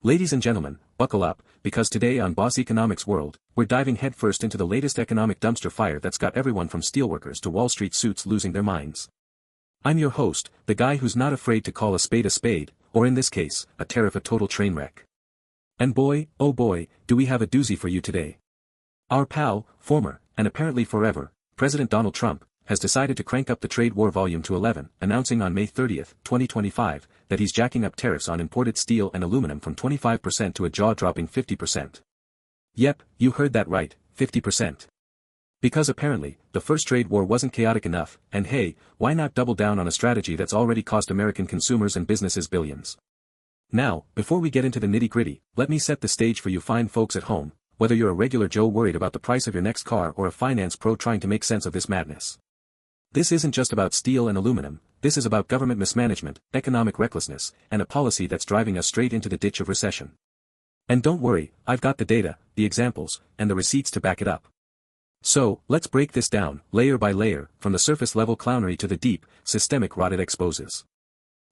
Ladies and gentlemen, buckle up, because today on Boss Economics World, we're diving headfirst into the latest economic dumpster fire that's got everyone from steelworkers to Wall Street suits losing their minds. I'm your host, the guy who's not afraid to call a spade, or in this case, a tariff a total train wreck. And boy, oh boy, do we have a doozy for you today. Our pal, former, and apparently forever, President Donald Trump, has decided to crank up the trade war volume to 11, announcing on May 30, 2025, that he's jacking up tariffs on imported steel and aluminum from 25% to a jaw-dropping 50%. Yep, you heard that right, 50%. Because apparently, the first trade war wasn't chaotic enough, and hey, why not double down on a strategy that's already cost American consumers and businesses billions? Now, before we get into the nitty-gritty, let me set the stage for you fine folks at home, whether you're a regular Joe worried about the price of your next car or a finance pro trying to make sense of this madness. This isn't just about steel and aluminum, this is about government mismanagement, economic recklessness, and a policy that's driving us straight into the ditch of recession. And don't worry, I've got the data, the examples, and the receipts to back it up. So, let's break this down, layer by layer, from the surface-level clownery to the deep, systemic rot it exposes.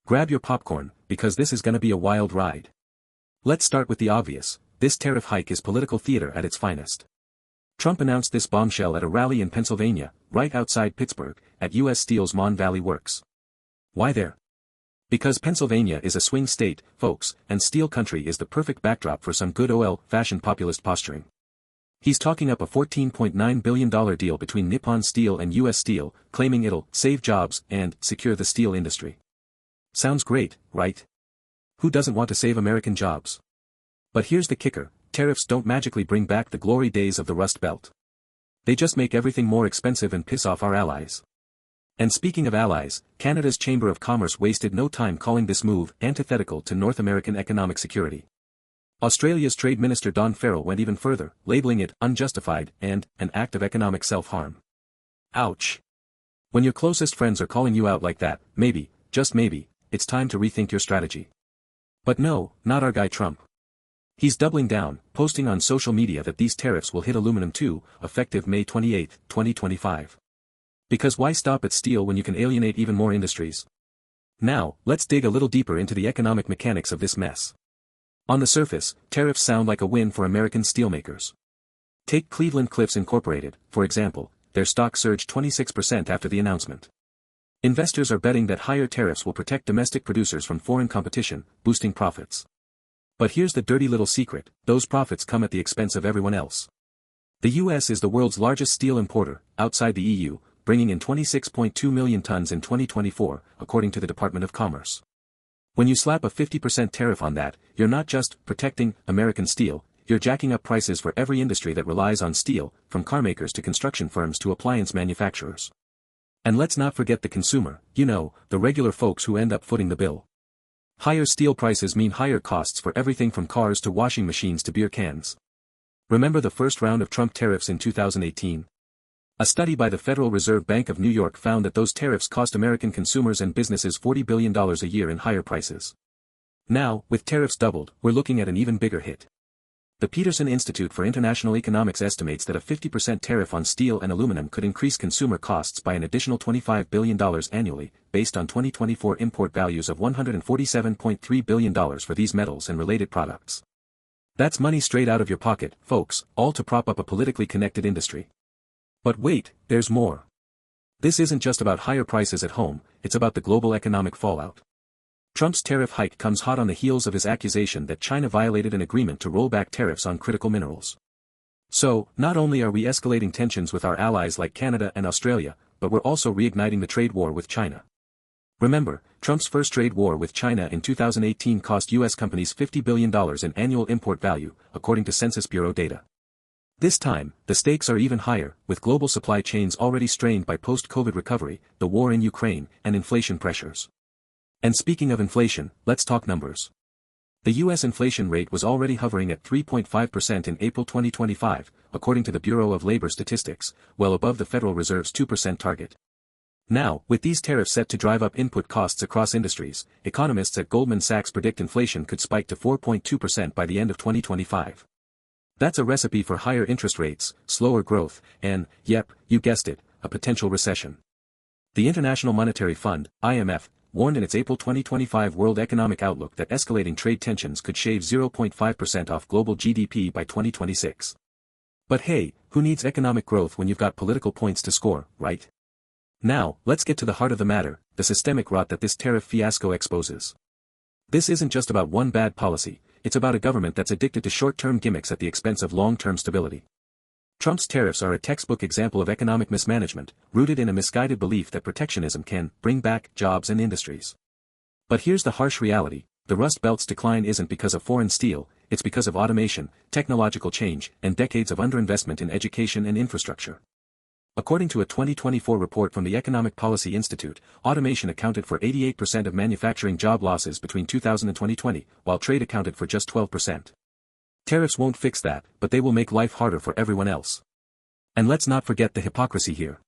Grab your popcorn, because this is gonna be a wild ride. Let's start with the obvious, this tariff hike is political theater at its finest. Trump announced this bombshell at a rally in Pennsylvania, right outside Pittsburgh, at U.S. Steel's Mon Valley Works. Why there? Because Pennsylvania is a swing state, folks, and steel country is the perfect backdrop for some good old-fashioned populist posturing. He's talking up a $14.9 billion deal between Nippon Steel and U.S. Steel, claiming it'll save jobs and secure the steel industry. Sounds great, right? Who doesn't want to save American jobs? But here's the kicker. Tariffs don't magically bring back the glory days of the Rust Belt. They just make everything more expensive and piss off our allies. And speaking of allies, Canada's Chamber of Commerce wasted no time calling this move antithetical to North American economic security. Australia's Trade Minister Don Farrell went even further, labeling it unjustified and an act of economic self-harm. Ouch. When your closest friends are calling you out like that, maybe, just maybe, it's time to rethink your strategy. But no, not our guy Trump. He's doubling down, posting on social media that these tariffs will hit aluminum too, effective May 28, 2025. Because why stop at steel when you can alienate even more industries? Now, let's dig a little deeper into the economic mechanics of this mess. On the surface, tariffs sound like a win for American steelmakers. Take Cleveland-Cliffs Incorporated, for example, their stock surged 26% after the announcement. Investors are betting that higher tariffs will protect domestic producers from foreign competition, boosting profits. But here's the dirty little secret, those profits come at the expense of everyone else. The US is the world's largest steel importer, outside the EU, bringing in 26.2 million tons in 2024, according to the Department of Commerce. When you slap a 50% tariff on that, you're not just protecting American steel, you're jacking up prices for every industry that relies on steel, from carmakers to construction firms to appliance manufacturers. And let's not forget the consumer, you know, the regular folks who end up footing the bill. Higher steel prices mean higher costs for everything from cars to washing machines to beer cans. Remember the first round of Trump tariffs in 2018? A study by the Federal Reserve Bank of New York found that those tariffs cost American consumers and businesses $40 billion a year in higher prices. Now, with tariffs doubled, we're looking at an even bigger hit. The Peterson Institute for International Economics estimates that a 50% tariff on steel and aluminum could increase consumer costs by an additional $25 billion annually, based on 2024 import values of $147.3 billion for these metals and related products. That's money straight out of your pocket, folks, all to prop up a politically connected industry. But wait, there's more. This isn't just about higher prices at home, it's about the global economic fallout. Trump's tariff hike comes hot on the heels of his accusation that China violated an agreement to roll back tariffs on critical minerals. So, not only are we escalating tensions with our allies like Canada and Australia, but we're also reigniting the trade war with China. Remember, Trump's first trade war with China in 2018 cost U.S. companies $50 billion in annual import value, according to Census Bureau data. This time, the stakes are even higher, with global supply chains already strained by post-COVID recovery, the war in Ukraine, and inflation pressures. And speaking of inflation, let's talk numbers. The U.S. inflation rate was already hovering at 3.5% in April 2025, according to the Bureau of Labor Statistics, well above the Federal Reserve's 2% target. Now, with these tariffs set to drive up input costs across industries, economists at Goldman Sachs predict inflation could spike to 4.2% by the end of 2025. That's a recipe for higher interest rates, slower growth, and, yep, you guessed it, a potential recession. The International Monetary Fund, IMF, warned in its April 2025 World Economic Outlook that escalating trade tensions could shave 0.5% off global GDP by 2026. But hey, who needs economic growth when you've got political points to score, right? Now, let's get to the heart of the matter, the systemic rot that this tariff fiasco exposes. This isn't just about one bad policy, it's about a government that's addicted to short-term gimmicks at the expense of long-term stability. Trump's tariffs are a textbook example of economic mismanagement, rooted in a misguided belief that protectionism can bring back jobs and industries. But here's the harsh reality, the Rust Belt's decline isn't because of foreign steel, it's because of automation, technological change, and decades of underinvestment in education and infrastructure. According to a 2024 report from the Economic Policy Institute, automation accounted for 88% of manufacturing job losses between 2000 and 2020, while trade accounted for just 12%. Tariffs won't fix that, but they will make life harder for everyone else. And let's not forget the hypocrisy here.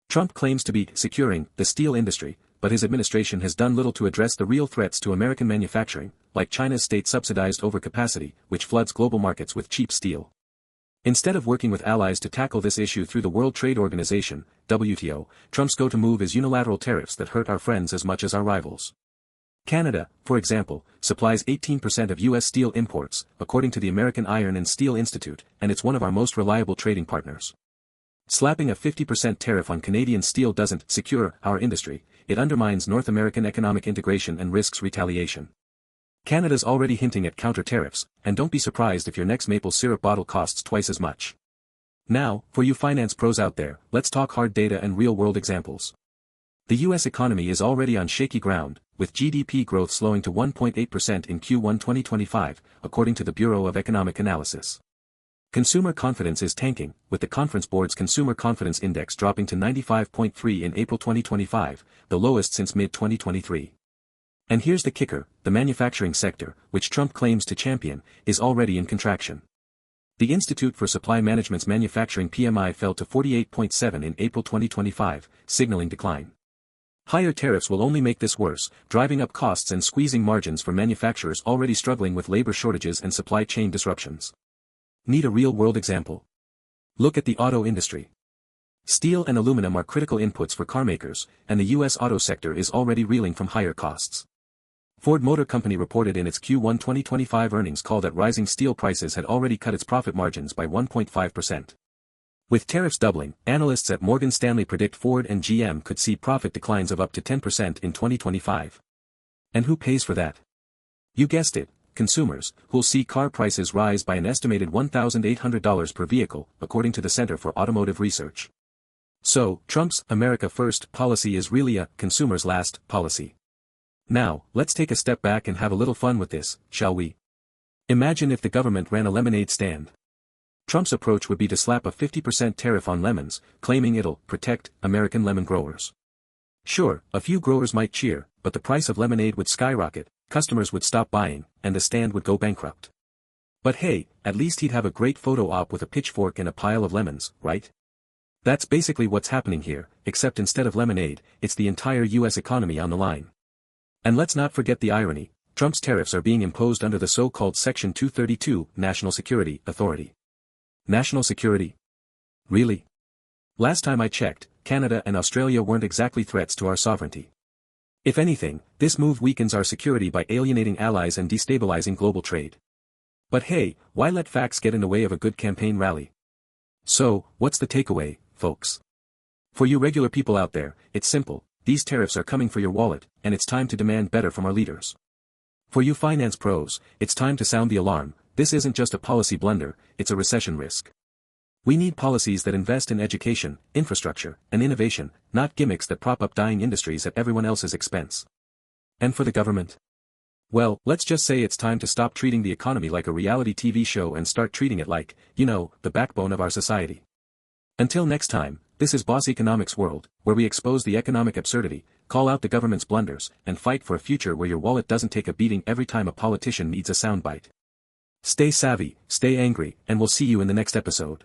Trump claims to be securing the steel industry, but his administration has done little to address the real threats to American manufacturing, like China's state-subsidized overcapacity, which floods global markets with cheap steel. Instead of working with allies to tackle this issue through the World Trade Organization, WTO, Trump's go-to move is unilateral tariffs that hurt our friends as much as our rivals. Canada, for example, supplies 18% of U.S. steel imports, according to the American Iron and Steel Institute, and it's one of our most reliable trading partners. Slapping a 50% tariff on Canadian steel doesn't secure our industry, it undermines North American economic integration and risks retaliation. Canada's already hinting at counter-tariffs, and don't be surprised if your next maple syrup bottle costs twice as much. Now, for you finance pros out there, let's talk hard data and real-world examples. The U.S. economy is already on shaky ground, with GDP growth slowing to 1.8% in Q1 2025, according to the Bureau of Economic Analysis. Consumer confidence is tanking, with the Conference Board's Consumer Confidence Index dropping to 95.3 in April 2025, the lowest since mid-2023. And here's the kicker, the manufacturing sector, which Trump claims to champion, is already in contraction. The Institute for Supply Management's manufacturing PMI fell to 48.7 in April 2025, signaling decline. Higher tariffs will only make this worse, driving up costs and squeezing margins for manufacturers already struggling with labor shortages and supply chain disruptions. Need a real-world example? Look at the auto industry. Steel and aluminum are critical inputs for carmakers, and the U.S. auto sector is already reeling from higher costs. Ford Motor Company reported in its Q1 2025 earnings call that rising steel prices had already cut its profit margins by 1.5%. With tariffs doubling, analysts at Morgan Stanley predict Ford and GM could see profit declines of up to 10% in 2025. And who pays for that? You guessed it, consumers, who'll see car prices rise by an estimated $1,800 per vehicle, according to the Center for Automotive Research. So, Trump's America First policy is really a consumers last policy. Now, let's take a step back and have a little fun with this, shall we? Imagine if the government ran a lemonade stand. Trump's approach would be to slap a 50% tariff on lemons, claiming it'll protect American lemon growers. Sure, a few growers might cheer, but the price of lemonade would skyrocket, customers would stop buying, and the stand would go bankrupt. But hey, at least he'd have a great photo op with a pitchfork and a pile of lemons, right? That's basically what's happening here, except instead of lemonade, it's the entire U.S. economy on the line. And let's not forget the irony, Trump's tariffs are being imposed under the so-called Section 232 National Security Authority. National security? Really? Last time I checked, Canada and Australia weren't exactly threats to our sovereignty. If anything, this move weakens our security by alienating allies and destabilizing global trade. But hey, why let facts get in the way of a good campaign rally? So, what's the takeaway, folks? For you regular people out there, it's simple. These tariffs are coming for your wallet, and it's time to demand better from our leaders. For you finance pros, it's time to sound the alarm, this isn't just a policy blunder, it's a recession risk. We need policies that invest in education, infrastructure, and innovation, not gimmicks that prop up dying industries at everyone else's expense. And for the government? Well, let's just say it's time to stop treating the economy like a reality TV show and start treating it like, the backbone of our society. Until next time, this is Boss Economics World, where we expose the economic absurdity, call out the government's blunders, and fight for a future where your wallet doesn't take a beating every time a politician needs a soundbite. Stay savvy, stay angry, and we'll see you in the next episode.